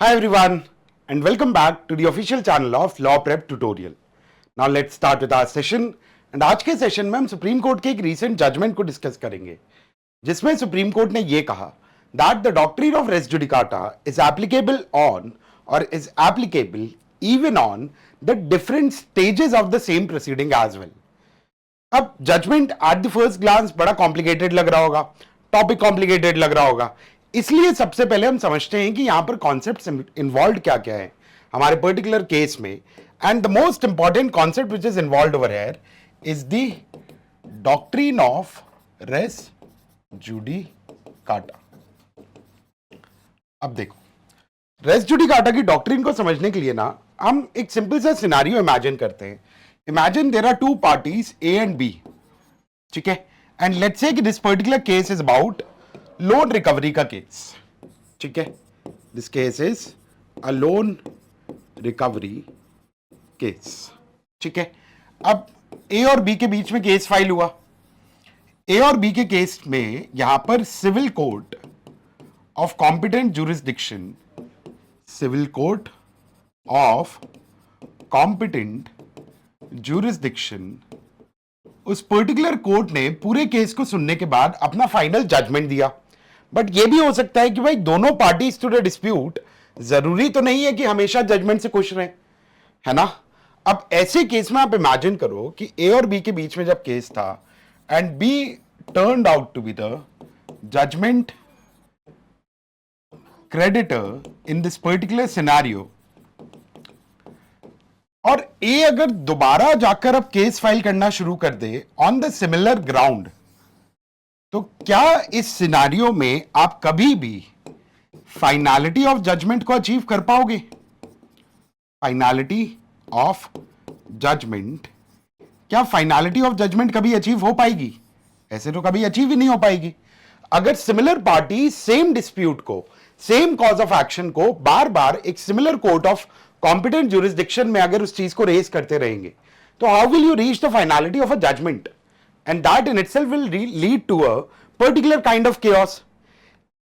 Hi everyone and welcome back to the official channel of Law Prep Tutorial. Now let's start with our session and आज के session में हम supreme court के एक recent judgement को discuss करेंगे जिसमें सुप्रीम कोर्ट ने यह कहा that the doctrine of res judicata is applicable on or is applicable even on the different stages of the same proceeding as well. अब judgment at the first glance बड़ा complicated लग रहा होगा, topic complicated लग रहा होगा, इसलिए सबसे पहले हम समझते हैं कि यहां पर कॉन्सेप्ट्स इन्वॉल्व क्या क्या है हमारे पर्टिकुलर केस में. And the most important concept which is involve over here is the doctrine of res judicata. अब देखो, रेस जुडिकाटा की डॉक्ट्रिन को समझने के लिए ना हम एक सिंपल सा सिनारियो इमेजिन करते हैं. Imagine there are two parties A and B, ठीक है, एंड लेट्स से कि this particular case is about loan recovery का केस. ठीक है, this case is a loan recovery case. ठीक है, अब ए और बी के बीच में केस फाइल हुआ. ए और बी के केस में यहां पर civil court of competent jurisdiction, civil court of competent jurisdiction, उस पर्टिकुलर कोर्ट ने पूरे केस को सुनने के बाद अपना फाइनल जजमेंट दिया. बट यह भी हो सकता है कि भाई दोनों पार्टीज टू द डिस्प्यूट जरूरी तो नहीं है कि हमेशा जजमेंट से खुश रहें, है ना. अब ऐसे केस में आप इमेजिन करो कि ए और बी के बीच में जब केस था and B turned out to be the judgment creditor in this particular scenario, और ए अगर दोबारा जाकर अब केस फाइल करना शुरू कर दे ऑन द सिमिलर ग्राउंड, तो क्या इस सिनारियो में आप कभी भी फाइनलिटी ऑफ जजमेंट को अचीव कर पाओगे? फाइनलिटी ऑफ जजमेंट, क्या फाइनलिटी ऑफ जजमेंट कभी अचीव हो पाएगी? ऐसे तो कभी अचीव ही नहीं हो पाएगी. अगर सिमिलर पार्टी सेम डिस्प्यूट को, सेम कॉज ऑफ एक्शन को बार बार एक similar court of competent jurisdiction में अगर उस चीज को रेज करते रहेंगे, तो how will you reach the finality of a judgment? And that in itself will lead to a particular kind of chaos.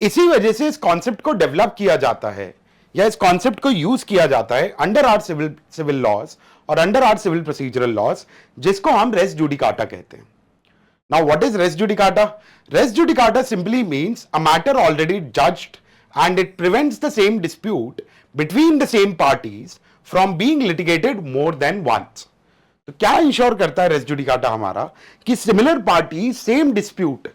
इसी वजह से इस कॉन्सेप्ट को डेवलप किया जाता है या इस कॉन्सेप्ट को यूज किया जाता है अंडर आवर सिविल लॉज और under our civil procedural laws, जिसको हम रेस जुडिकाटा कहते हैं. Now, what is res judicata? Res judicata simply means a matter already judged and it prevents the same dispute between the same parties from being litigated more than once. तो क्या ensure करता है race judicata हमारा कि similar party same dispute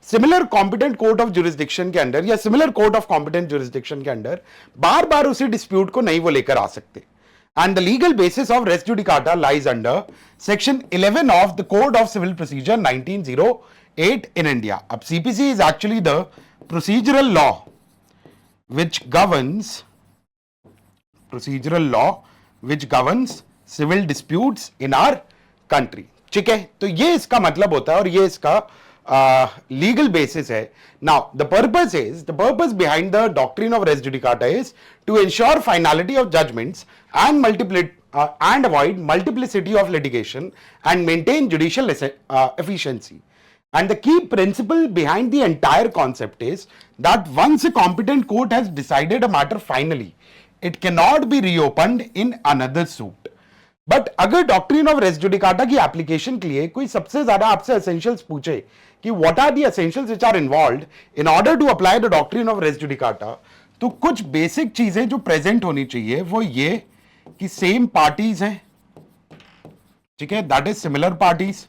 similar competent court of jurisdiction के अंदर या similar court of competent jurisdiction के अंदर बार बार उसी डिस्प्यूट को नहीं वो लेकर आ सकते. And the legal basis of res judicata lies under section 11 of the Code of Civil Procedure 1908 in India. Ab CPC is actually the procedural law which governs civil disputes in our country. ठीक है, तो ये इसका मतलब होता है और ये इसका legal basis है. Now, the purpose behind the doctrine of res judicata is to ensure finality of judgments and avoid multiplicity of litigation and maintain judicial efficiency. And the key principle behind the entire concept is that once a competent court has decided a matter finally, it cannot be reopened in another suit. But अगर doctrine of res judicata की application के लिए कोई सबसे ज्यादा आपसे essentials पूछे कि what are the essentials which are involved in order to apply the doctrine of res judicata, तो कुछ बेसिक चीजें जो प्रेजेंट होनी चाहिए वो ये कि सेम पार्टीज हैं. ठीक है, that is similar parties.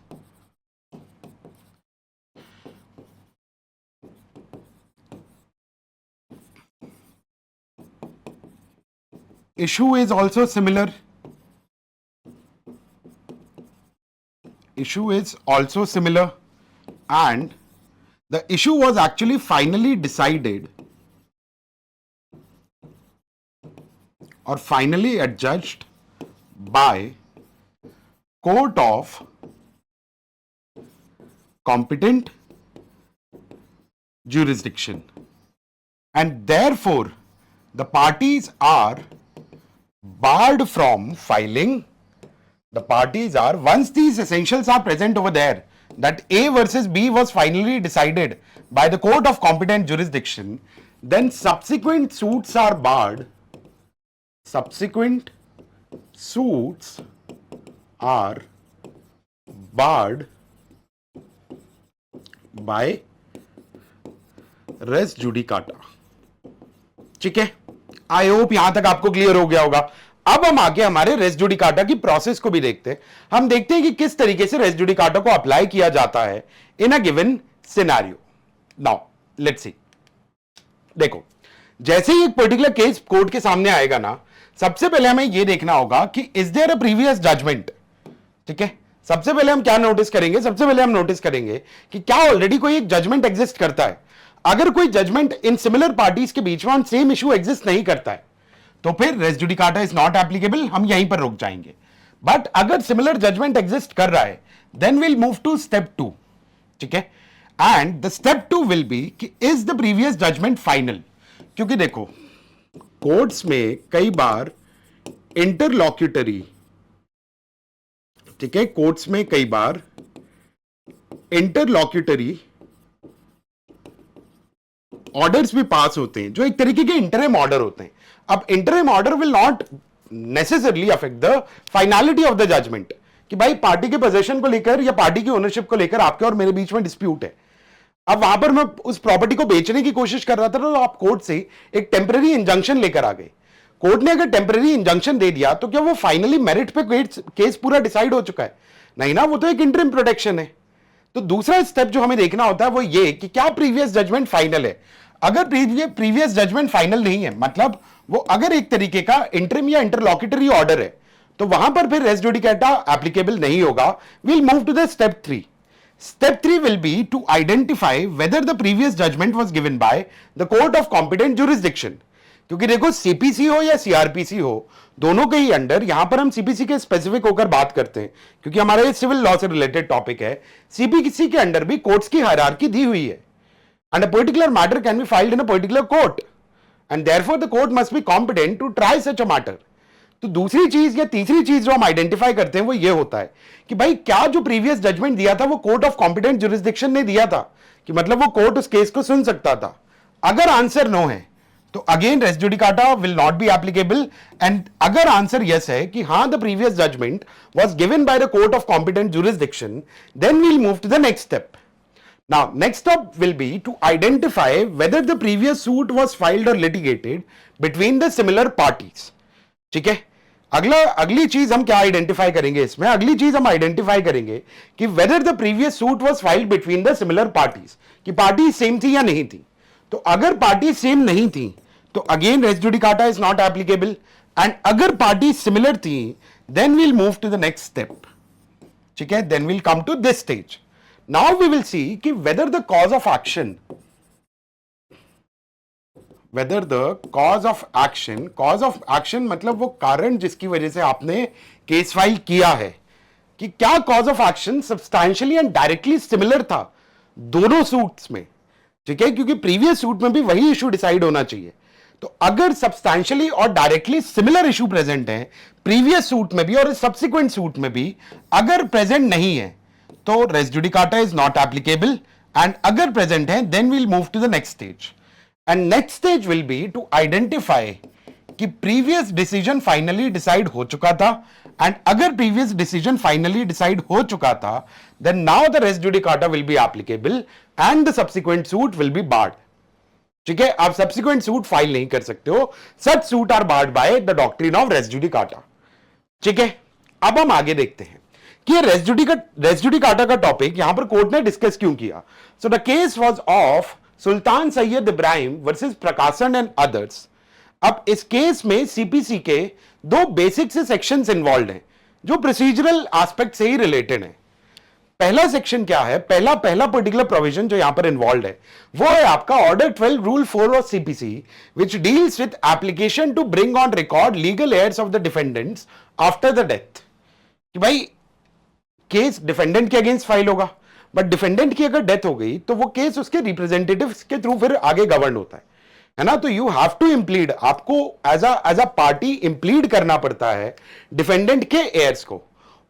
Issue is also similar. Issue is also similar and the issue was actually finally decided or finally adjudged by court of competent jurisdiction, and therefore the parties are barred from filing. The parties are, once these essentials are present over there, that A versus B was finally decided by the court of competent jurisdiction, then subsequent suits are barred subsequent suits are barred by res judicata। ठीक है, I hope यहां तक आपको clear हो गया होगा। अब हम आगे हमारे रेस जुडिकाटा की प्रोसेस को भी देखते हैं। हम देखते हैं कि किस तरीके से रेस जुडिकाटा को अप्लाई किया जाता है in a given scenario. Now let's see. देखो, जैसे ही एक पर्टिकुलर केस कोर्ट के सामने आएगा ना, सबसे पहले हमें यह देखना होगा कि is there a previous judgment. ठीक है, सबसे पहले हम क्या नोटिस करेंगे? सबसे पहले हम नोटिस करेंगे कि क्या ऑलरेडी कोई एक जजमेंट एग्जिस्ट करता है। अगर कोई जजमेंट इन सिमिलर पार्टीज के बीच में ऑन सेम इशू एग्जिस्ट नहीं करता है तो फिर res judicata is not applicable, हम यहीं पर रुक जाएंगे। बट अगर सिमिलर जजमेंट एग्जिस्ट कर रहा है then will move to step 2। ठीक है, and the step 2 will be कि is the previous judgement final. क्योंकि देखो, कोर्ट्स में कई बार इंटरलॉक्यूटरी, ठीक है, कोर्ट्स में कई बार इंटरलॉक्यूटरी ऑर्डर्स भी पास होते हैं जो एक तरीके के इंटरिम ऑर्डर होते हैं। अब interim order will not necessarily affect the finality of the judgment, कि भाई पार्टी के पोजीशन को लेकर या पार्टी की ओनरशिप को लेकर आपके और मेरे बीच में डिस्प्यूट है। अब वहां पर मैं उस प्रॉपर्टी को बेचने की कोशिश कर रहा था तो आप कोर्ट से एक टेम्पररी इंजंक्शन लेकर आ गए। कोर्ट ने अगर टेम्पररी इंजंक्शन दे दिया तो क्या वो फाइनली मेरिट पे केस पूरा डिसाइड हो चुका है? नहीं ना, वो तो एक इंटरिम प्रोटेक्शन है। तो दूसरा स्टेप जो हमें देखना होता है वो ये कि क्या प्रीवियस जजमेंट फाइनल है। अगर प्रीवियस जजमेंट फाइनल नहीं है, मतलब वो अगर एक तरीके का इंटरिम या इंटरलॉक्यूटरी ऑर्डर है, तो वहां पर फिर रेस जुडिकाटा एप्लीकेबल नहीं होगा। Will move to the step 3। Step 3 will be to identify whether the previous judgment was given by the court of competent jurisdiction। क्योंकि देखो, सीपीसी हो या सीआरपीसी हो, दोनों के ही अंडर, यहां पर हम सीपीसी के स्पेसिफिक होकर बात करते हैं क्योंकि हमारा ये सिविल लॉ से रिलेटेड टॉपिक है। सीपीसी के अंडर भी कोर्ट्स की हायरार्की दी हुई है and a particular matter can be filed in a particular court and therefore the court must be competent to try such a matter. तो दूसरी चीज या तीसरी चीज जो हम आइडेंटिफाई करते हैं वो ये होता है कि भाई क्या जो प्रीवियस जजमेंट दिया था वो कोर्ट ऑफ कॉम्पिटेंट जुरिस्डिक्शन ने दिया था, कि मतलब वो कोर्ट उस केस को सुन सकता था। अगर आंसर नो है तो again res judicata will not be applicable, and अगर आंसर यस है कि हां the previous judgment was given by the court of competent jurisdiction, then we'll move to the next step. Now next step will be to identify whether the previous suit was filed और litigated between the similar parties. ठीक है, अगली चीज हम क्या identify करेंगे इसमें? अगली चीज हम आइडेंटिफाई करेंगे कि whether the previous suit was filed between the similar parties, कि पार्टी सेम थी या नहीं थी। तो अगर पार्टी सेम नहीं थी तो again res judicata is not applicable, and अगर पार्टी सिमिलर थी then we'll move to the next step. ठीक है, then we'll come to this stage. Now we will see कि whether the cause of action, whether the cause of action मतलब वो कारण जिसकी वजह से आपने केस फाइल किया है, कि क्या cause of action substantially and directly similar था दोनों सूट्स में। ठीक है, क्योंकि प्रीवियस सूट में भी वही इशू डिसाइड होना चाहिए। तो अगर सब्सटैंशियली और डायरेक्टली सिमिलर इशू प्रेजेंट है प्रीवियस सूट में भी और सब्सिक्वेंट सूट में भी, अगर प्रेजेंट नहीं है तो res judicata is not applicable, and अगर प्रेजेंट है then we'll move to the next stage. And next stage will be to identify कि previous decision finally decide हो चुका था, and अगर previous decision finally decide हो चुका था then now the res judicata will be applicable and the subsequent suit will be barred। ठीक है, आप subsequent suit फाइल नहीं कर सकते हो। such suit are barred by the doctrine of res judicata। ठीक है, अब हम आगे देखते हैं कि रेस जुडिकाटा का टॉपिक यहां पर कोर्ट ने डिस्कस क्यों किया। So the case was of sultan Syed Ibrahim versus प्रकाशन एंड अदर्स। अब इस केस में सीपीसी के दो बेसिक से सेक्शंस इन्वॉल्व हैं जो प्रोसीजरल एस्पेक्ट से ही रिलेटेड हैं। पहला सेक्शन क्या है? पहला पर्टिकुलर प्रोविजन जो यहां पर इन्वॉल्व है वो है आपका order 12 rule 4 of CPC which deals with application to bring on record legal heirs of the defendants after the death. कि भाई केस डिफेंडेंट के अगेंस्ट फाइल होगा, बट डिफेंडेंट की अगर डेथ हो गई तो वो केस उसके रिप्रेजेंटेटिव्स के थ्रू फिर आगे गवर्न होता है ना। तो यू हैव टू इम्प्लीड, आपको एज अ पार्टी इम्प्लीड करना पड़ता है डिफेंडेंट के एयर्स को।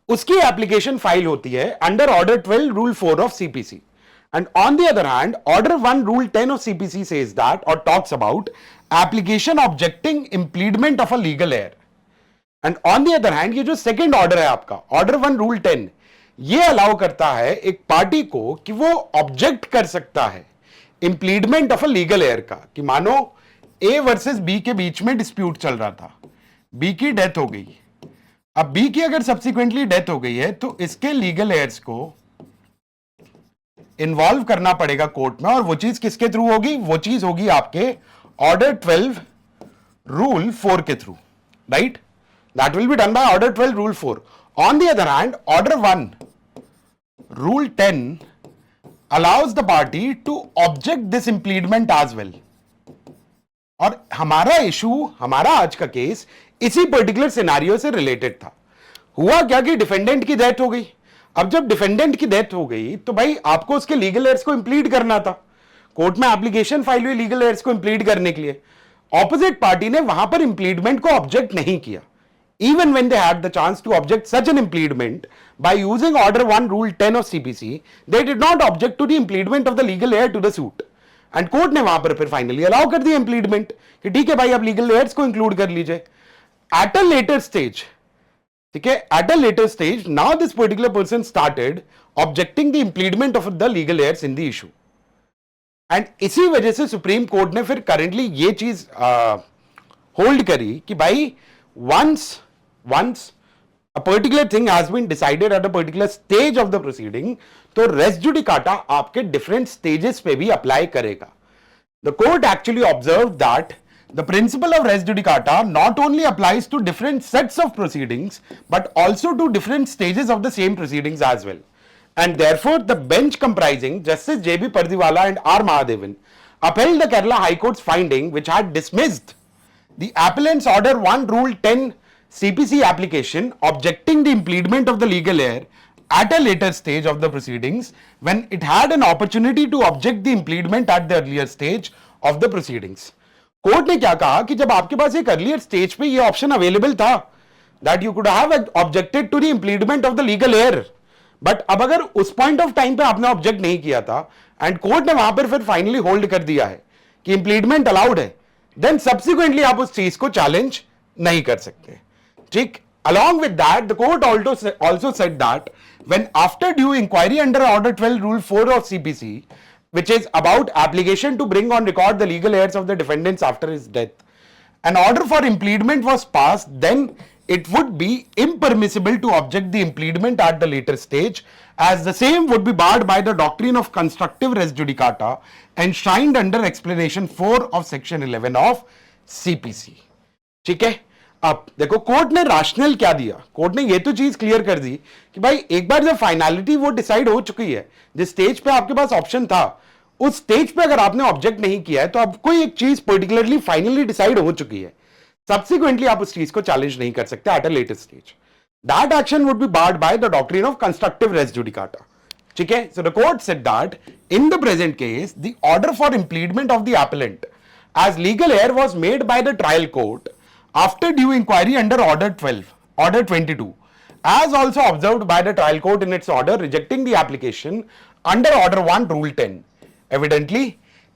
उसकी एप्लीकेशन फाइल होती है under order 12 rule 4 of CPC, and on the other hand order 1 rule 10 of CPC says that और talks about application objecting impleadment of a legal heir. And on the other hand ये जो second order है आपका, order 1 rule 10, ये allow करता है एक party को कि वो ऑब्जेक्ट कर सकता है इंप्लीडमेंट ऑफ अ लीगल एयर का, कि मानो ए वर्सेस बी के बीच में डिस्प्यूट चल रहा था, बी की डेथ हो गई। अब बी की अगर सब्सिक्वेंटली डेथ हो गई है तो इसके लीगल एयर्स को इन्वॉल्व करना पड़ेगा कोर्ट में, और वो चीज किसके थ्रू होगी? वो चीज होगी आपके ऑर्डर 12 रूल 4 के through, right? That will be done by order 12 rule 4। On the other hand order 1 rule 10 allows the party to object this impediment as well। और हमारा इशू, हमारा आज का केस इसी पर्टिकुलर सिनेरियो से रिलेटेड था। हुआ क्या कि डिफेंडेंट की डेथ हो गई। अब जब डिफेंडेंट की डेथ हो गई तो भाई आपको उसके लीगल एयर्स को इंप्लीड करना था। कोर्ट में एप्लीकेशन फाइल हुई लीगल एयर्स को इंप्लीड करने के लिए। ऑपोजिट पार्टी ने वहां पर इंप्लीडमेंट को ऑब्जेक्ट नहीं किया, even when they had the chance to object such an impediment by using order 1 rule 10 of CPC, they did not object to the impediment of the legal heir to the suit। and court ने वहां पर फिर finally allow कर दिया impediment कि ठीक है भाई अब लीगल हेयर्स को इंक्लूड कर लीजिए। at a later stage, ठीक है, at a later stage now this particular person started objecting the impediment of the legal heirs in the issue। and इसी वजह से सुप्रीम कोर्ट ने फिर करंटली ये चीज होल्ड करी कि भाई once a particular thing has been decided at a particular stage of the proceeding, तो res judicata आपके different stages पे भी apply करेगा। The court actually observed that the principle of res judicata not only applies to different sets of proceedings but also to different stages of the same proceedings as well। And therefore the bench comprising Justice J.B. Pardiwala and R. Mahadevan upheld the Kerala High Court's finding, which had dismissed the appellant's order 1 rule 10 CPC application objecting the impediment of the legal heir at a later stage of the proceedings when it had an opportunity to object the impediment at the earlier stage of the proceedings। Court ने क्या कहा कि जब आपके पास एक earlier stage पे ये option available था that you could have objected to the impediment of the legal heir, but अब अगर उस पॉइंट ऑफ टाइम पे आपने ऑब्जेक्ट नहीं किया था एंड कोर्ट ने वहां पर फिर फाइनली होल्ड कर दिया है कि इंप्लीडमेंट अलाउड है, देन सब्सिक्वेंटली आप उस चीज को चैलेंज नहीं कर सकते। ठीक, along with that the court also said that when after due inquiry under order 12 rule 4 of CPC, which is about application to bring on record the legal heirs of the defendants after his death, an order for impediment was passed, then it would be impermissible to object the impediment at the later stage, as the same would be barred by the doctrine of constructive res judicata enshrined under explanation 4 of section 11 of CPC। ठीक है, अब देखो court ने rational क्या दिया। Court ने ये तो चीज क्लियर कर दी कि भाई एक बार जब फाइनलिटी वो डिसाइड हो चुकी है, जिस स्टेज पे आपके पास ऑप्शन था उस स्टेज पे अगर आपने ऑब्जेक्ट नहीं किया है तो अब कोई एक चीज पर्टिकुलरली फाइनली डिसाइड हो चुकी है, सब्सिक्वेंटली आप उस चीज को चैलेंज नहीं कर सकते at a later stage. That action would be barred by the doctrine of constructive res judicata. ठीक है, so the court said that in the present case the order for impleadment of the appellant as legal heir was made by the trial court after due inquiry under order 22, as also observed by the trial court in its order rejecting the application under order 1 rule 10। Evidently,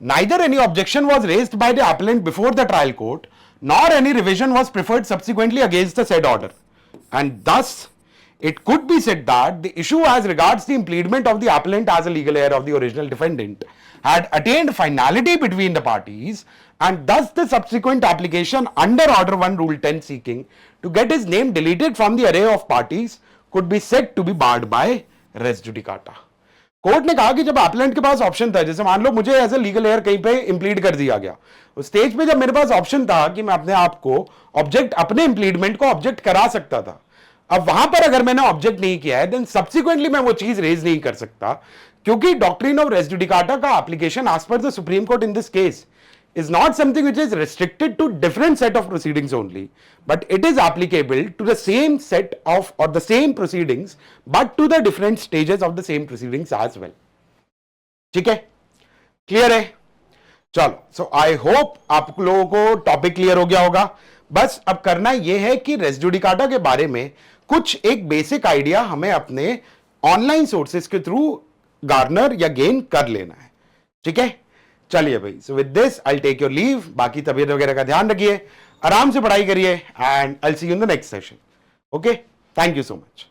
neither any objection was raised by the appellant before the trial court, nor any revision was preferred subsequently against the said order, and thus it could be said that the issue as regards the impediment of the appellant as a legal heir of the original defendant had attained finality between the parties, and thus the subsequent application under order 1 rule 10 seeking to get his name deleted from the array of parties could be said to be barred by res judicata। Court ने कहा कि जब appellant के पास option था, जैसे मान लो मुझे as a legal hair कहीं पे इंप्लीड कर दिया गया, उस स्टेज पे जब मेरे पास ऑप्शन था कि मैं अपने आप को ऑब्जेक्ट, अपने इंप्लीडमेंट को ऑब्जेक्ट करा सकता था, अब वहां पर अगर मैंने ऑब्जेक्ट नहीं किया है देन सब्सिक्वेंटली मैं वो चीज रेज नहीं कर सकता, क्योंकि डॉक्ट्रिन ऑफ रेस जुडिकाटा का application as per the Supreme Court in this case is not something which is restricted to different set of proceedings only, but it is applicable to the same set of or the same proceedings but to the different stages of the same proceedings as well। ठीक है, clear है? चलो, सो I hope आप लोगों को topic clear हो गया होगा। बस अब करना यह है कि रेस जुडिकाटा के बारे में कुछ एक बेसिक आइडिया हमें अपने ऑनलाइन सोर्सेस के थ्रू गार्नर या गेन कर लेना है। ठीक है, चलिए भाई, so with this I take your leave. बाकी तबीयत वगैरह का ध्यान रखिए, आराम से पढ़ाई करिए, and I see you in the next session. Okay, thank you so much.